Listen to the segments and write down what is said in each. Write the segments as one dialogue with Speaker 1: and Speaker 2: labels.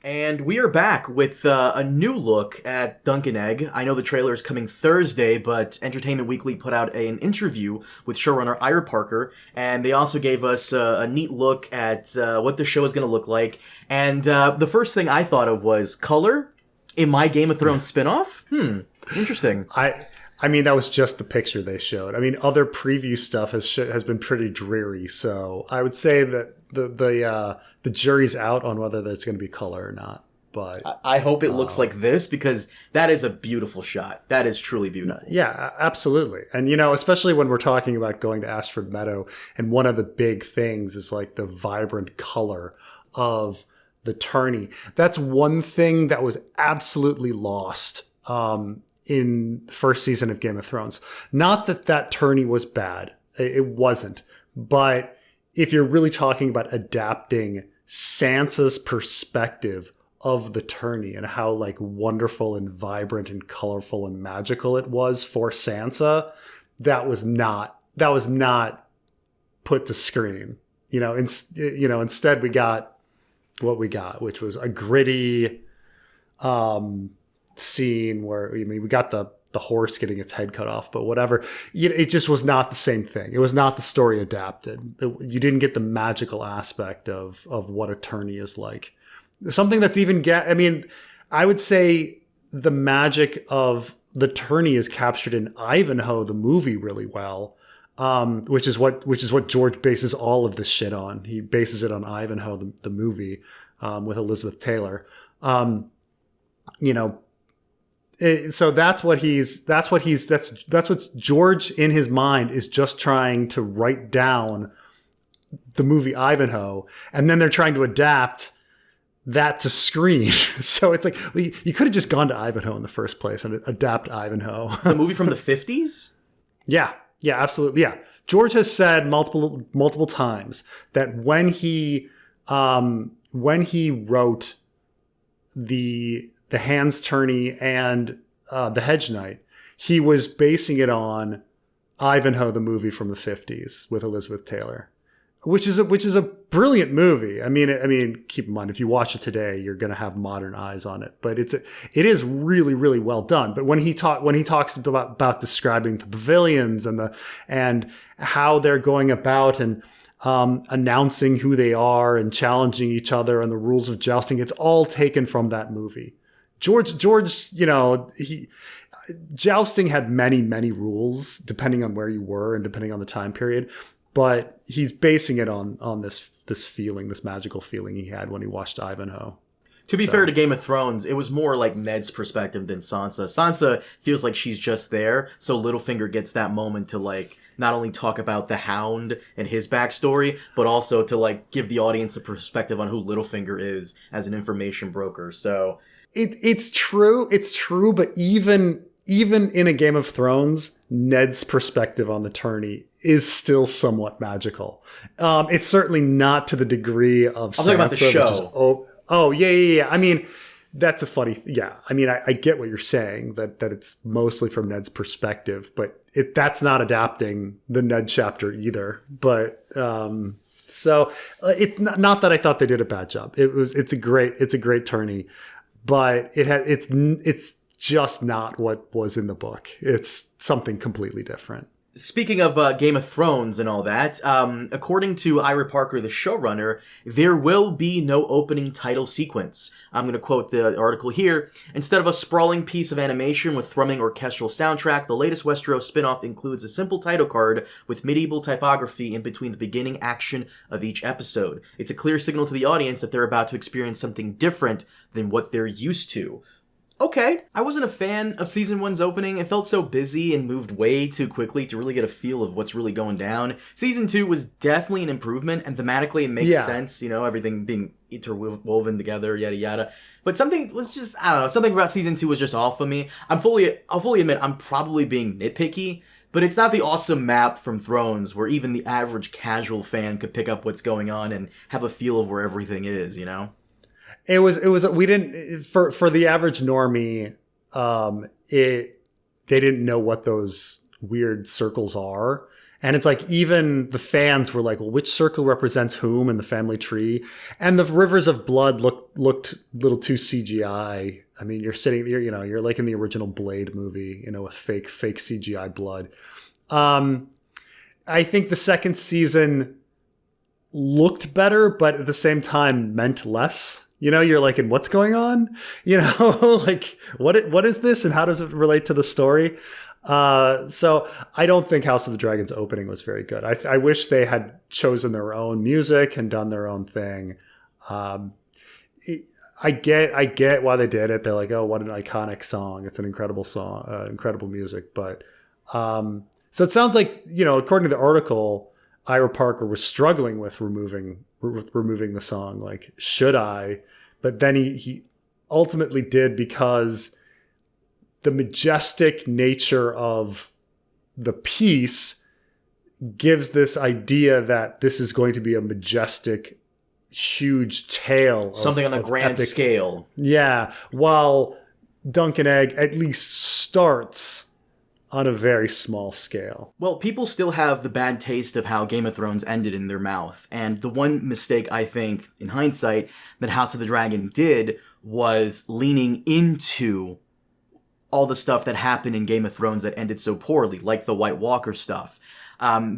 Speaker 1: And we are back with a new look at Duncan Egg. I know the trailer is coming Thursday, but Entertainment Weekly put out an interview with showrunner Ira Parker, and they also gave us a neat look at what the show is going to look like. And the first thing I thought of was color in my Game of Thrones spinoff. Interesting.
Speaker 2: I mean, that was just the picture they showed. I mean, other preview stuff has been pretty dreary, so I would say that the jury's out on whether there's going to be color or not. But
Speaker 1: I hope it looks like this, because that is a beautiful shot. That is truly beautiful.
Speaker 2: Yeah, absolutely. And, especially when we're talking about going to Ashford Meadow, and one of the big things is like the vibrant color of the tourney. That's one thing that was absolutely lost in the first season of Game of Thrones. Not that tourney was bad. It wasn't. But if you're really talking about adapting Sansa's perspective of the tourney and how like wonderful and vibrant and colorful and magical it was for Sansa, that was not put to screen. Instead we got what we got, which was a gritty scene where we got the horse getting its head cut off, but whatever. It just was not the same thing. It was not the story adapted. You didn't get the magical aspect of what a tourney is like. Something that's even I would say the magic of the tourney is captured in Ivanhoe, the movie, really well. Which is what George bases all of this shit on. He bases it on Ivanhoe, the movie, with Elizabeth Taylor. So that's what George in his mind is just trying to write down the movie Ivanhoe, and then they're trying to adapt that to screen. So it's like, well, you could have just gone to Ivanhoe in the first place and adapt Ivanhoe.
Speaker 1: The movie from the 50s?
Speaker 2: Yeah, absolutely. Yeah. George has said multiple times that when he wrote the Hand's Tourney and the Hedge Knight, he was basing it on Ivanhoe, the movie from the 50s with Elizabeth Taylor, which is a brilliant movie. I mean, keep in mind, if you watch it today, you're going to have modern eyes on it, but it is really, really well done. But when he talks about describing the pavilions and how they're going about and announcing who they are and challenging each other and the rules of jousting, it's all taken from that movie. George, jousting had many, many rules depending on where you were and depending on the time period, but he's basing it on this feeling, this magical feeling he had when he watched Ivanhoe.
Speaker 1: To be fair to Game of Thrones, it was more like Ned's perspective than Sansa. Sansa feels like she's just there, so Littlefinger gets that moment to like not only talk about the Hound and his backstory, but also to like give the audience a perspective on who Littlefinger is as an information broker. So
Speaker 2: it's true, but even in a Game of Thrones, Ned's perspective on the tourney is still somewhat magical. It's certainly not to the degree of Sansa,
Speaker 1: talking about the show.
Speaker 2: Yeah. I mean, that's a funny. Yeah, I mean, I get what you're saying that it's mostly from Ned's perspective, but that's not adapting the Ned chapter either. But so it's not that I thought they did a bad job. It's a great tourney, but it's just not what was in the book. It's something completely different.
Speaker 1: Speaking of Game of Thrones and all that, according to Ira Parker, the showrunner, there will be no opening title sequence. I'm going to quote the article here. Instead of a sprawling piece of animation with thrumming orchestral soundtrack, the latest Westeros spinoff includes a simple title card with medieval typography in between the beginning action of each episode. It's a clear signal to the audience that they're about to experience something different than what they're used to. Okay, I wasn't a fan of Season 1's opening. It felt so busy and moved way too quickly to really get a feel of what's really going down. Season 2 was definitely an improvement, and thematically it makes sense, everything being interwoven together, yada yada. But something was just, I don't know, something about Season 2 was just off of me. I'll fully admit I'm probably being nitpicky, but it's not the awesome map from Thrones where even the average casual fan could pick up what's going on and have a feel of where everything is,
Speaker 2: It was, we didn't, for the average normie, they didn't know what those weird circles are. And it's like even the fans were like, well, which circle represents whom in the family tree? And the rivers of blood looked a little too CGI. I mean, you're sitting there, you're like in the original Blade movie, with fake CGI blood. I think the second season looked better, but at the same time meant less. You're like, and what's going on? Like what is this and how does it relate to the story? So I don't think House of the Dragon's opening was very good. I wish they had chosen their own music and done their own thing. I get why they did it. They're like, oh, what an iconic song. It's an incredible song, incredible music. But, so it sounds like, according to the article, Ira Parker was struggling with removing the song. Like, should I? But then he ultimately did because the majestic nature of the piece gives this idea that this is going to be a majestic, huge tale.
Speaker 1: Something on a grand
Speaker 2: epic
Speaker 1: scale.
Speaker 2: Yeah. While Duncan Egg at least starts on a very small scale.
Speaker 1: Well, people still have the bad taste of how Game of Thrones ended in their mouth. And the one mistake I think, in hindsight, that House of the Dragon did was leaning into all the stuff that happened in Game of Thrones that ended so poorly, like the White Walker stuff.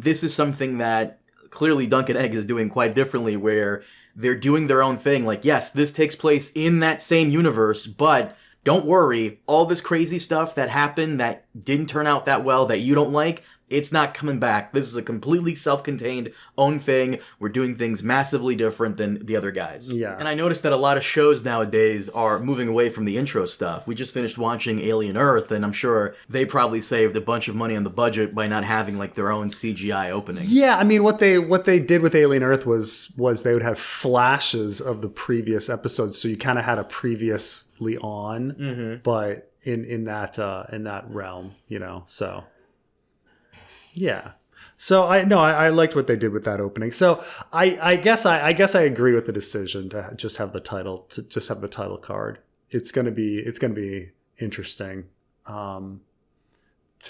Speaker 1: This is something that clearly Duncan Egg is doing quite differently, where they're doing their own thing. Like, yes, this takes place in that same universe, but don't worry, all this crazy stuff that happened that didn't turn out that well, that you don't like, it's not coming back. This is a completely self-contained own thing. We're doing things massively different than the other guys.
Speaker 2: Yeah.
Speaker 1: And I noticed that a lot of shows nowadays are moving away from the intro stuff. We just finished watching Alien Earth, and I'm sure they probably saved a bunch of money on the budget by not having like their own CGI opening.
Speaker 2: Yeah, I mean, what they did with Alien Earth was they would have flashes of the previous episodes, so you kind of had a previously on, but in that realm, so. Yeah. So I liked what they did with that opening. So I guess I agree with the decision to just have the title card. It's gonna be interesting to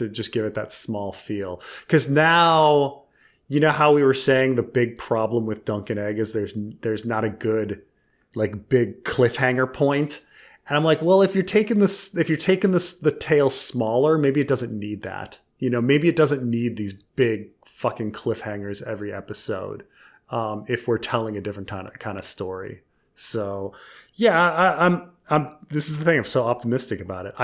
Speaker 2: just give it that small feel. Because now, how we were saying the big problem with Duncan Egg is there's not a good like big cliffhanger point. And I'm like, well, if you're taking the tale smaller, maybe it doesn't need that. Maybe it doesn't need these big fucking cliffhangers every episode if we're telling a different kind of story. So, yeah, I'm. This is the thing. I'm so optimistic about it.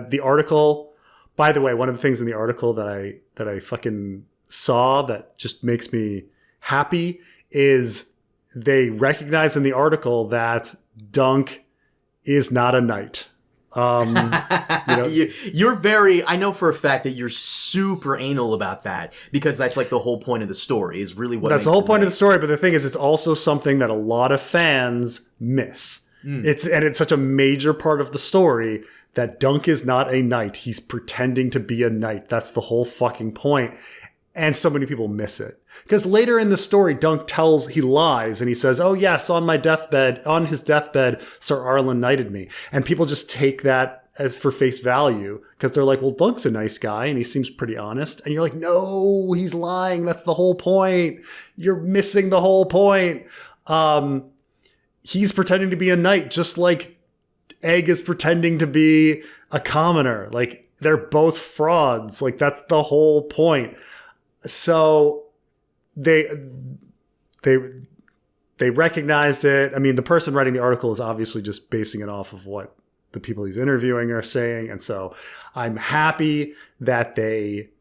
Speaker 2: The article. By the way, one of the things in the article that I fucking saw that just makes me happy is they recognize in the article that Dunk is not a knight.
Speaker 1: You're very, I know for a fact that you're super anal about that, because that's like the whole point of the story, is really what
Speaker 2: that's the whole point of the story. But the thing is, it's also something that a lot of fans miss. It's such a major part of the story that Dunk is not a knight. He's pretending to be a knight. That's the whole fucking point. And so many people miss it. Because later in the story, Dunk he lies, and he says, oh yes, on his deathbed, Sir Arlen knighted me. And people just take that as for face value, because they're like, well, Dunk's a nice guy, and he seems pretty honest. And you're like, no, he's lying. That's the whole point. You're missing the whole point. He's pretending to be a knight, just like Egg is pretending to be a commoner. Like, they're both frauds. Like, that's the whole point. So they recognized it. I mean, the person writing the article is obviously just basing it off of what the people he's interviewing are saying. And so I'm happy that they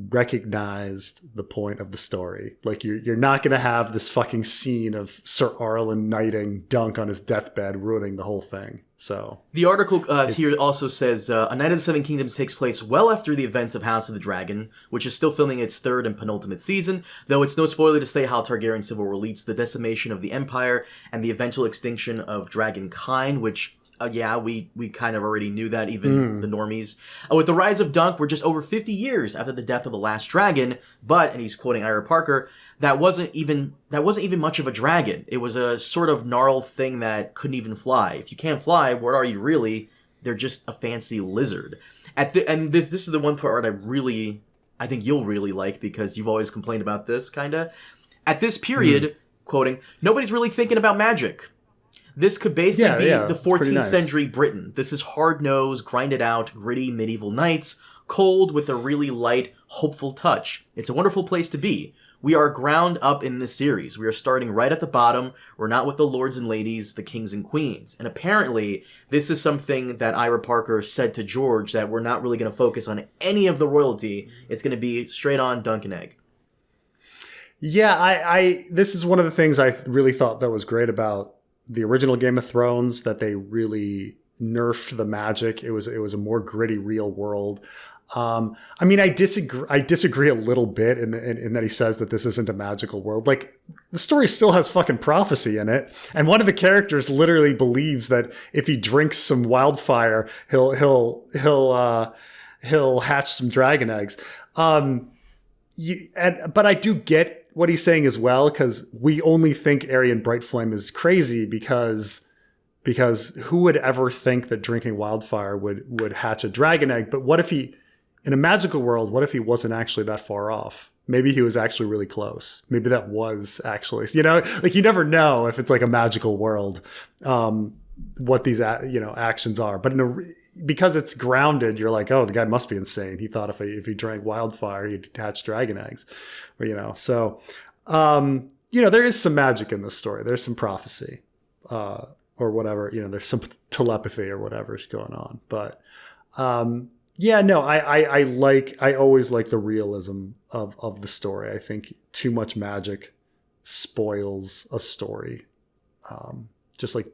Speaker 2: recognized the point of the story. Like, you're not going to have this fucking scene of Sir Arlen knighting Dunk on his deathbed, ruining the whole thing. So
Speaker 1: the article here also says A Knight of the Seven Kingdoms takes place well after the events of House of the Dragon, which is still filming its third and penultimate season, though it's no spoiler to say how Targaryen Civil War leads to the decimation of the Empire and the eventual extinction of dragonkind, which we kind of already knew that, even the normies. With the rise of Dunk, we're just over 50 years after the death of the last dragon, but, and he's quoting Ira Parker, that wasn't even much of a dragon. It was a sort of gnarled thing that couldn't even fly. If you can't fly, what are you really? They're just a fancy lizard. This is the one part I really I think you'll really like because you've always complained about this, kinda. At this period, quoting, nobody's really thinking about magic. This could basically be the 14th century Britain. This is hard-nosed, grinded out, gritty medieval knights, cold with a really light, hopeful touch. It's a wonderful place to be. We are ground up in this series. We are starting right at the bottom. We're not with the lords and ladies, the kings and queens. And apparently, this is something that Ira Parker said to George, that we're not really going to focus on any of the royalty. It's going to be straight on Duncan Egg.
Speaker 2: Yeah, I this is one of the things I really thought that was great about the original Game of Thrones, that they really nerfed the magic. It was a more gritty, real world. I mean, I disagree a little bit in that he says that this isn't a magical world. Like, the story still has fucking prophecy in it, and one of the characters literally believes that if he drinks some wildfire, he'll hatch some dragon eggs. But I do get what he's saying as well, because we only think Aerion Brightflame is crazy because who would ever think that drinking wildfire would hatch a dragon egg? But what if he, in a magical world, what if he wasn't actually that far off? Maybe he was actually really close. Maybe that was actually, like, you never know if it's like a magical world, what these, actions are. But because it's grounded, you're like, oh, the guy must be insane. He thought if he drank wildfire, he'd hatch dragon eggs, So, there is some magic in this story. There's some prophecy, or whatever. There's some telepathy or whatever's going on. But I always like the realism of the story. I think too much magic spoils a story. Just like,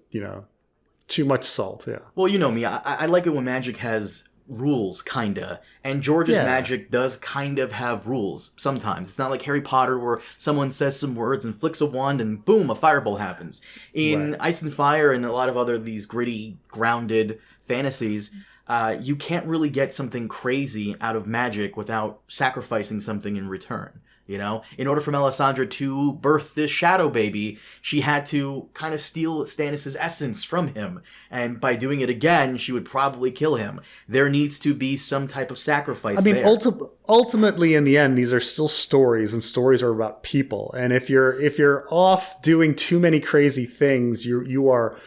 Speaker 2: too much salt, yeah.
Speaker 1: Well, you know me. I like it when magic has rules, kinda. And George's magic does kind of have rules sometimes. It's not like Harry Potter where someone says some words and flicks a wand and boom, a fireball happens. In Ice and Fire and a lot of other these gritty, grounded fantasies, you can't really get something crazy out of magic without sacrificing something in return. In order for Melisandre to birth this shadow baby, she had to kind of steal Stannis' essence from him. And by doing it again, she would probably kill him. There needs to be some type of sacrifice there.
Speaker 2: Ultimately, in the end, these are still stories, and stories are about people. And if you're off doing too many crazy things, you are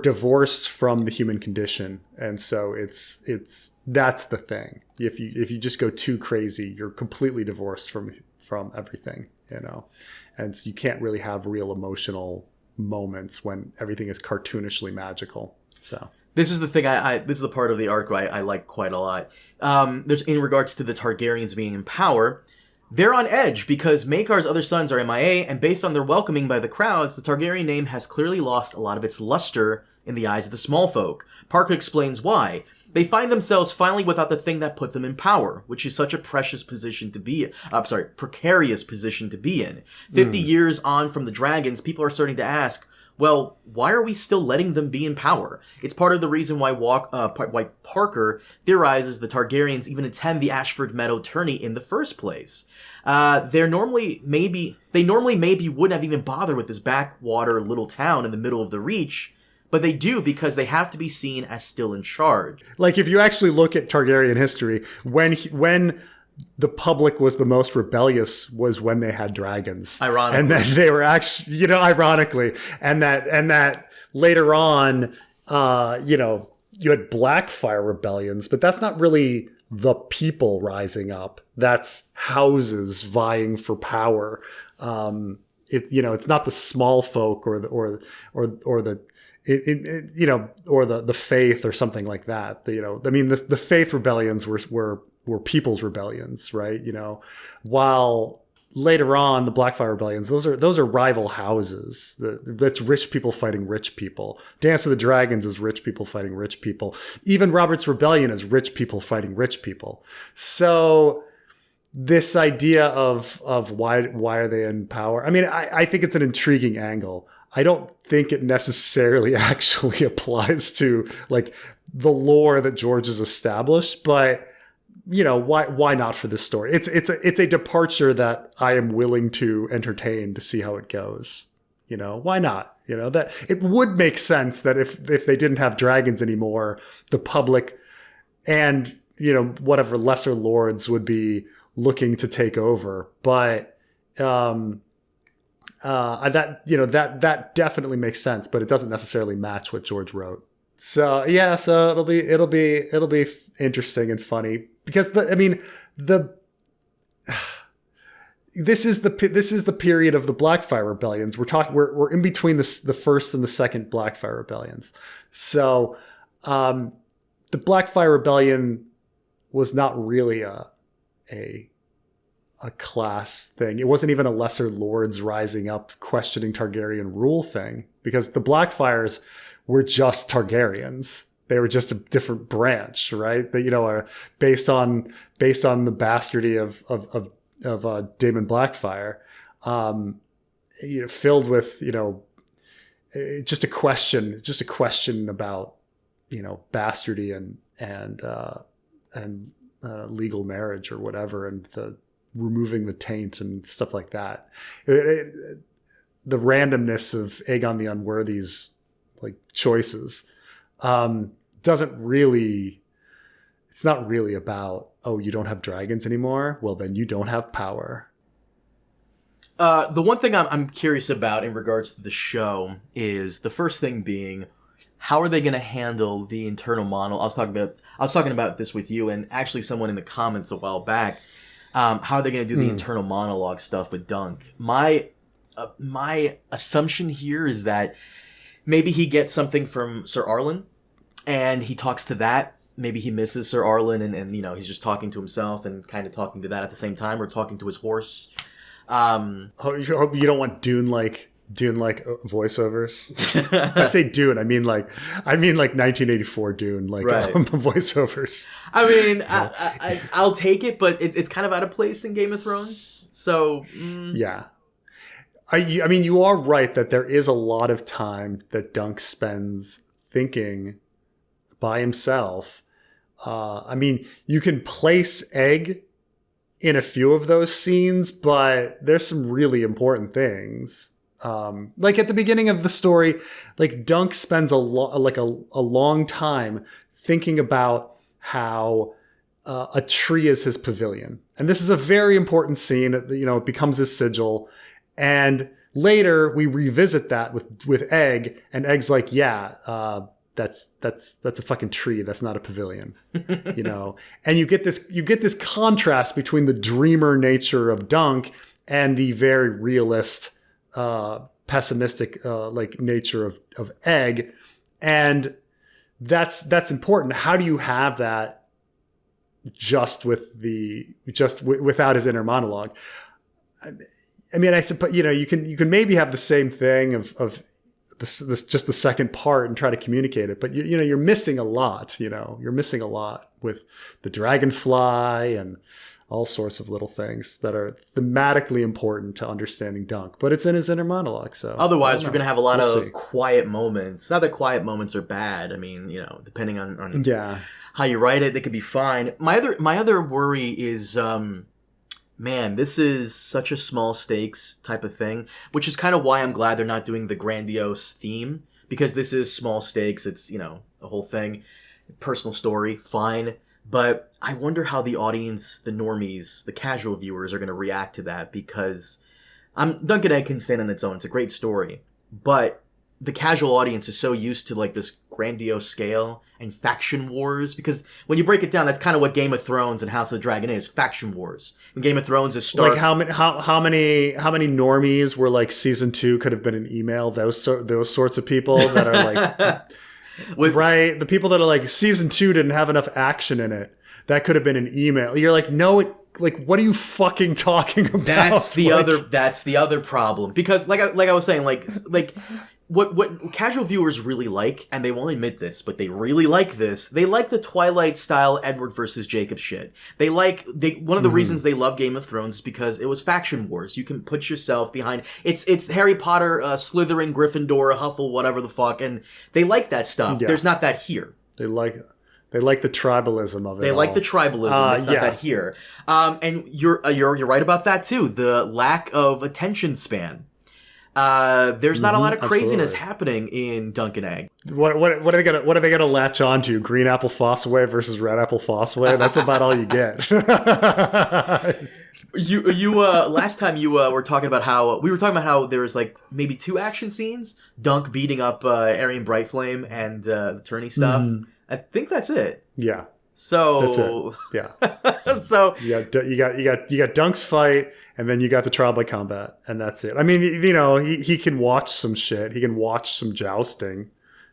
Speaker 2: divorced from the human condition. And so that's the thing. If you just go too crazy, you're completely divorced from everything, and so you can't really have real emotional moments when everything is cartoonishly magical. So
Speaker 1: this is the thing. This is the part of the arc I like quite a lot. There's in regards to the Targaryens being in power. They're on edge because Maekar's other sons are MIA, and based on their welcoming by the crowds, the Targaryen name has clearly lost a lot of its luster in the eyes of the small folk. Parker explains why. They find themselves finally without the thing that put them in power, which is such a precarious position to be in. 50 years on from the dragons, people are starting to ask, well, why are we still letting them be in power? It's part of the reason why Parker theorizes the Targaryens even attend the Ashford Meadow tourney in the first place. They normally maybe wouldn't have even bothered with this backwater little town in the middle of the Reach, but they do because they have to be seen as still in charge.
Speaker 2: Like, if you actually look at Targaryen history, when the public was the most rebellious was when they had dragons.
Speaker 1: Ironically.
Speaker 2: And that they were actually, ironically. And that later on, you had Blackfire rebellions, but that's not really the people rising up. That's houses vying for power. It's not the small folk or the faith or something like that. The faith rebellions were people's rebellions, right? While later on the Blackfire rebellions, those are rival houses. That's rich people fighting rich people. Dance of the Dragons is rich people fighting rich people. Even Robert's Rebellion is rich people fighting rich people. So this idea of why are they in power? I mean, I think it's an intriguing angle. I don't think it necessarily actually applies to like the lore that George has established, but why not for this story? It's a departure that I am willing to entertain to see how it goes. Why not? That it would make sense that if they didn't have dragons anymore, the public and whatever lesser lords would be looking to take over. But that definitely makes sense, but it doesn't necessarily match what George wrote. So yeah, so it'll be interesting and funny because this is the period of the Blackfire rebellions. We're in between the first and the second Blackfire rebellions. So the Blackfire rebellion was not really a class thing. It wasn't even a lesser lords rising up questioning Targaryen rule thing, because the Blackfires were just Targaryens. They were just a different branch, right? That, are based on the bastardy of Daemon Blackfire, filled with just a question about bastardy and legal marriage or whatever, and the removing the taint and stuff like that. The randomness of Aegon the Unworthy's choices it's not really about, oh, you don't have dragons anymore, well then you don't have power.
Speaker 1: The one thing I'm curious about in regards to the show is the first thing being, how are they going to handle the internal monologue? I was talking about this with you and actually someone in the comments a while back. How are they going to do the internal monologue stuff with Dunk? My assumption here is that maybe he gets something from Sir Arlen, and he talks to that. Maybe he misses Sir Arlen, and he's just talking to himself and kind of talking to that at the same time, or talking to his horse.
Speaker 2: You don't want Dune-like voiceovers. I say Dune, I mean like 1984 Dune,
Speaker 1: right.
Speaker 2: Voiceovers.
Speaker 1: I mean, I'll take it, but it's kind of out of place in Game of Thrones. So
Speaker 2: yeah. I mean, you are right that there is a lot of time that Dunk spends thinking by himself. I mean, you can place Egg in a few of those scenes, but there's some really important things. Like at the beginning of the story, Dunk spends a long time thinking about how a tree is his pavilion. And this is a very important scene. It becomes his sigil. And later we revisit that with Egg, and Egg's like, yeah, that's a fucking tree. That's not a pavilion, And you get this contrast between the dreamer nature of Dunk and the very realist, pessimistic, nature of Egg. And that's important. How do you have that without his inner monologue? I mean, I suppose, you can maybe have the same thing of this just the second part and try to communicate it, but you're missing a lot. You're missing a lot with the dragonfly and all sorts of little things that are thematically important to understanding Dunk, but it's in his inner monologue. So
Speaker 1: otherwise, we're gonna have a lot of quiet moments. Not that quiet moments are bad. I mean, depending on how you write it, they could be fine. My other worry is, man, this is such a small stakes type of thing, which is kind of why I'm glad they're not doing the grandiose theme, because this is small stakes. It's, a whole thing, personal story, fine. But I wonder how the audience, the normies, the casual viewers are going to react to that, because Duncan Egg can stand on its own. It's a great story. But the casual audience is so used to this grandiose scale and faction wars, because when you break it down, that's kind of what Game of Thrones and House of the Dragon is, faction wars. And Game of Thrones is
Speaker 2: how many normies were season 2 could have been an email, those sorts of people that are right, the people that are season 2 didn't have enough action in it, that could have been an email. You're no, what are you fucking talking about?
Speaker 1: That's the other problem, because like I was saying, what casual viewers really like, and they won't admit this, but they really like this. They like the Twilight style Edward versus Jacob shit. One of the reasons they love Game of Thrones is because it was faction wars. You can put yourself behind. It's Harry Potter, Slytherin, Gryffindor, Huffle, whatever the fuck, and they like that stuff. Yeah. There's not that here.
Speaker 2: They like the tribalism of it.
Speaker 1: They like the tribalism. It's not that here. And you're right about that too. The lack of attention span. there's not a lot of craziness
Speaker 2: absolutely.
Speaker 1: happening in Duncan Egg.
Speaker 2: What are they gonna latch on to? Green apple Fossaway versus red apple Fossaway? That's about all you get.
Speaker 1: You last time you were talking about how there was like maybe 2 action scenes, Dunk beating up Arryn Brightflame and the tourney stuff. I think that's it.
Speaker 2: Yeah.
Speaker 1: So
Speaker 2: that's it. Yeah.
Speaker 1: So
Speaker 2: you got Dunk's fight, and then you got the trial by combat, and that's it. I mean, he can watch some shit. He can watch some jousting.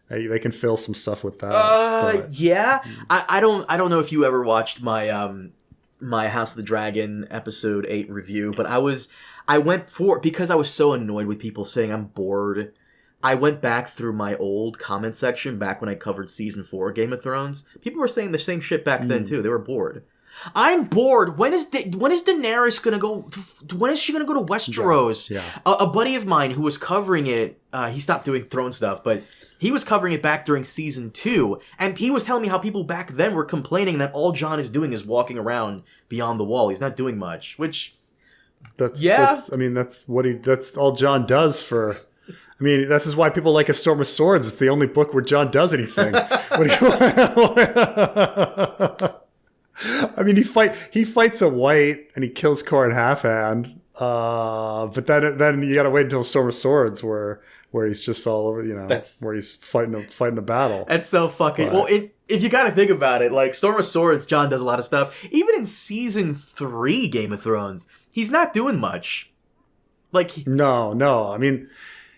Speaker 2: They can fill some stuff with that.
Speaker 1: Yeah. I don't know if you ever watched my my House of the Dragon episode 8 review, but because I was so annoyed with people saying I'm bored. I went back through my old comment section back when I covered season 4 Game of Thrones. People were saying the same shit back then too. They were bored. I'm bored. When is Daenerys gonna go? When is she gonna go to Westeros?
Speaker 2: Yeah.
Speaker 1: A buddy of mine who was covering it, he stopped doing throne stuff, but he was covering it back during season 2, and he was telling me how people back then were complaining that all Jon is doing is walking around beyond the wall. He's not doing much, which
Speaker 2: that's all Jon does for. I mean, this is why people like A Storm of Swords. It's the only book where Jon does anything. I mean, he fights a white and he kills Corran Halfhand. But then you got to wait until Storm of Swords where he's just all over, where he's fighting a battle.
Speaker 1: That's so fucking... Well, if you got to think about it, like, Storm of Swords, Jon does a lot of stuff. Even in season 3 Game of Thrones, he's not doing much. Like...
Speaker 2: No. I mean...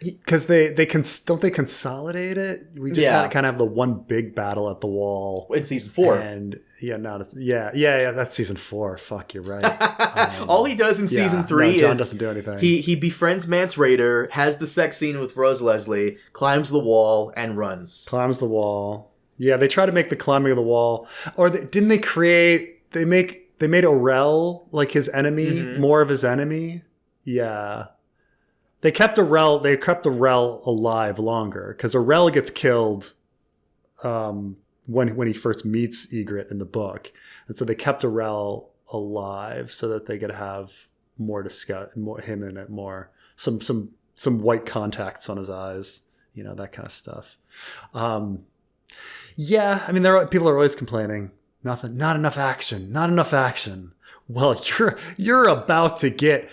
Speaker 2: Because don't they consolidate it? We just had to kind of have the one big battle at the wall
Speaker 1: in season 4,
Speaker 2: and that's season 4. Fuck, you're right.
Speaker 1: All he does in season 3
Speaker 2: Jon doesn't do anything.
Speaker 1: He befriends Mance Rayder, has the sex scene with Rose Leslie, climbs the wall, and runs.
Speaker 2: Climbs the wall. Yeah, they try to make the climbing of the wall, or didn't they create? They made Orell like his enemy, more of his enemy. Yeah. They kept Orell alive longer because Orell gets killed when he first meets Ygritte in the book, and so they kept Orell alive so that they could have more him in it, more some white contacts on his eyes, that kind of stuff. Yeah, I mean, people are always complaining, not enough action. Well, you're about to get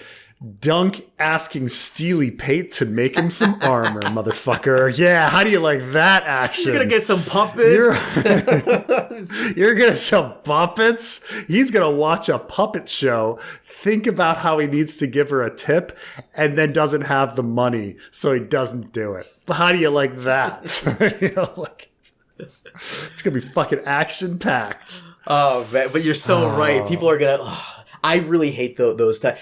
Speaker 2: Dunk asking Steely Pate to make him some armor, motherfucker. Yeah, how do you like that action?
Speaker 1: You're gonna get some puppets.
Speaker 2: You're gonna some puppets. He's gonna watch a puppet show, think about how he needs to give her a tip, and then doesn't have the money, so he doesn't do it. How do you like that? It's gonna be fucking action packed.
Speaker 1: Oh man, but you're so right. People are gonna. I really hate those types.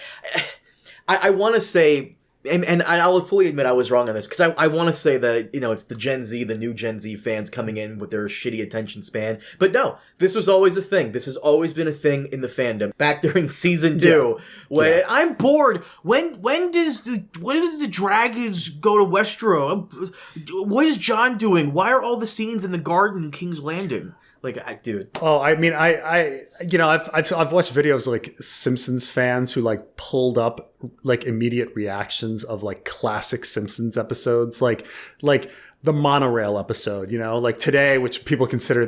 Speaker 1: I want to say, and I will fully admit I was wrong on this, because I want to say that, it's the Gen Z, the new Gen Z fans coming in with their shitty attention span. But no, this was always a thing. This has always been a thing in the fandom. Back during season 2, when I'm bored. When does the dragons go to Westeros? What is Jon doing? Why are all the scenes in the garden in King's Landing? Like, dude.
Speaker 2: Oh, I mean, I've watched videos of like Simpsons fans who like pulled up like immediate reactions of like classic Simpsons episodes, like the monorail episode, like today, which people consider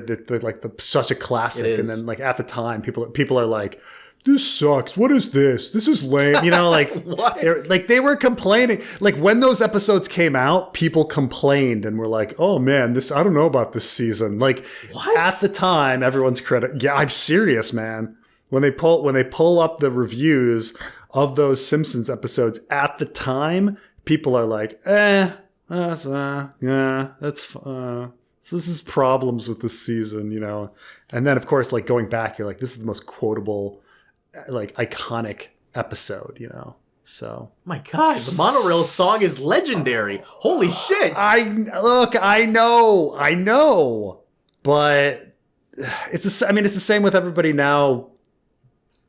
Speaker 2: such a classic, and then like at the time, people are like, this sucks. What is this? This is lame. Like
Speaker 1: what?
Speaker 2: They were complaining. Like when those episodes came out, people complained and were like, "Oh man, I don't know about this season." Like
Speaker 1: what?
Speaker 2: At the time, everyone's credit. Yeah, I'm serious, man. When they pull up the reviews of those Simpsons episodes at the time, people are like, this is problems with this season, And then of course, like going back, you're like, this is the most quotable, like iconic episode, so
Speaker 1: my god, the monorail song is legendary. Holy shit.
Speaker 2: I know, but it's the same with everybody now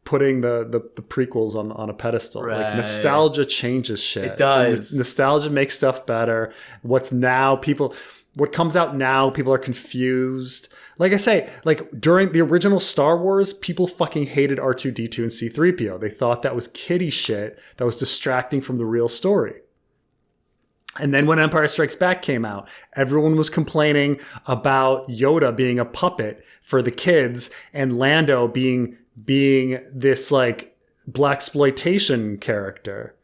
Speaker 2: putting the prequels on a pedestal.
Speaker 1: Right.
Speaker 2: Like nostalgia changes shit.
Speaker 1: It does.
Speaker 2: Nostalgia makes stuff better. What comes out now, people are confused. Like I say, like during the original Star Wars, people fucking hated R2-D2 and C-3PO. They thought that was kiddie shit that was distracting from the real story. And then when Empire Strikes Back came out, everyone was complaining about Yoda being a puppet for the kids and Lando being this like blaxploitation character,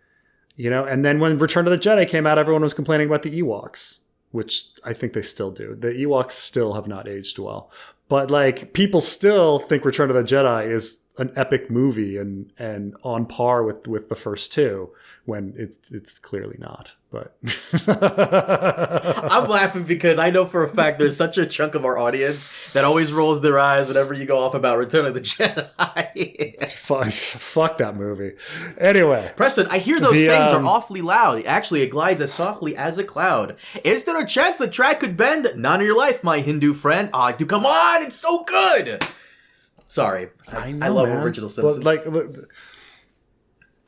Speaker 2: you know? And then when Return of the Jedi came out, everyone was complaining about the Ewoks, which I think they still do. The Ewoks still have not aged well. But like people still think Return of the Jedi is an epic movie and on par with the first two, when it's clearly not. But
Speaker 1: I'm laughing because I know for a fact there's such a chunk of our audience that always rolls their eyes whenever you go off about Return of the Jedi.
Speaker 2: Fuck that movie. Anyway,
Speaker 1: Preston, I hear those things are awfully loud. Actually, it glides as softly as a cloud. Is there a chance the track could bend? None of your life, my Hindu friend. Oh, dude, come on, it's so good. Sorry, I love original Simpsons.
Speaker 2: But like,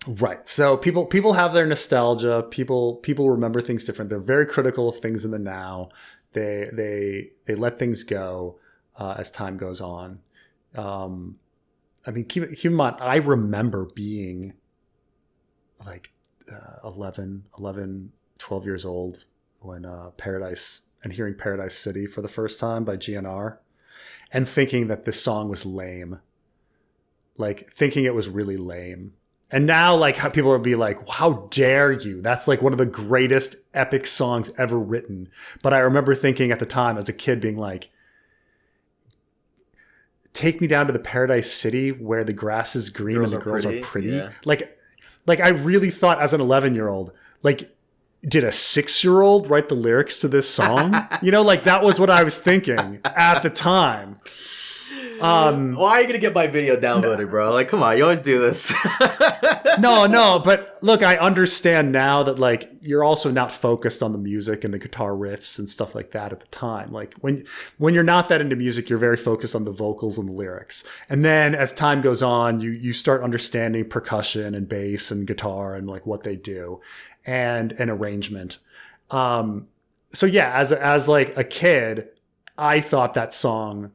Speaker 2: right. So people have their nostalgia. People remember things different. They're very critical of things in the now. They let things go as time goes on. I mean, keep in mind, I remember being like 11, 12 years old when hearing Paradise City for the first time by GNR. And thinking that this song was lame. Like, thinking it was really lame. And now, like, how people would be like, how dare you? That's, like, one of the greatest epic songs ever written. But I remember thinking at the time, as a kid, being like, take me down to the Paradise City where the grass is green and the girls are pretty. Yeah. Like, I really thought as an 11-year-old, like, did a 6-year-old write the lyrics to this song? You know, like that was what I was thinking at the time.
Speaker 1: Why are you going to get my video downloaded, bro? Like, come on, you always do this.
Speaker 2: No, but look, I understand now that like you're also not focused on the music and the guitar riffs and stuff like that at the time. Like when you're not that into music, you're very focused on the vocals and the lyrics. And then as time goes on, you start understanding percussion and bass and guitar and like what they do. And an arrangement. So yeah, as like a kid, I thought that song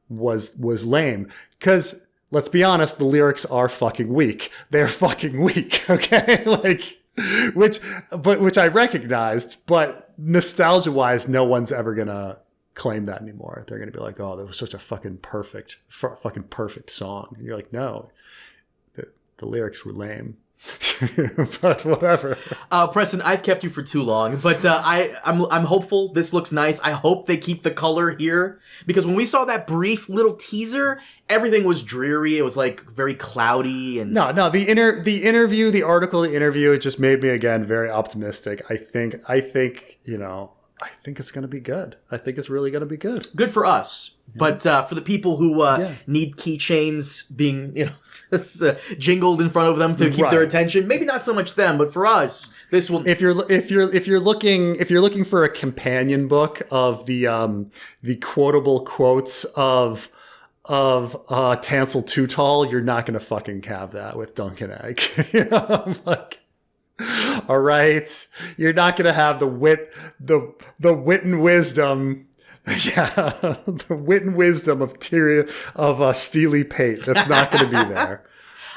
Speaker 2: was lame. Because let's be honest, the lyrics are fucking weak. They're fucking weak. Okay, like which I recognized, but nostalgia wise, no one's ever gonna claim that anymore. They're gonna be like, oh, that was such a fucking perfect song. And you're like, no, the lyrics were lame. But whatever.
Speaker 1: Preston, I've kept you for too long, but I'm hopeful. This looks nice. I hope they keep the color here, because when we saw that brief little teaser, everything was dreary. It was like very cloudy and
Speaker 2: no. The interview, the article, the interview, it just made me again very optimistic. I think you know. I think it's going to be good. I think it's really going to be good.
Speaker 1: Good for us. Yeah. But for the people who need keychains being, you know, jingled in front of them to keep their attention, maybe not so much them, but for us, this will.
Speaker 2: If you're looking for a companion book of the quotable quotes of Tansel Too Tall, you're not going to fucking have that with Duncan Egg. You know, like. All right, you're not gonna have the wit and wisdom, the wit and wisdom of Steely Pate. That's not gonna be there.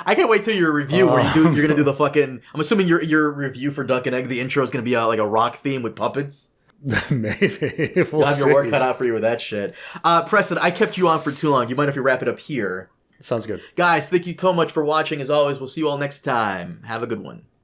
Speaker 1: I can't wait till your review where you're gonna do the fucking. I'm assuming your review for Duncan Egg. The intro is gonna be like a rock theme with puppets.
Speaker 2: Maybe
Speaker 1: you'll have your work cut out for you with that shit. Preston, I kept you on for too long. You mind if we wrap it up here?
Speaker 2: Sounds good,
Speaker 1: guys. Thank you so much for watching. As always, we'll see you all next time. Have a good one.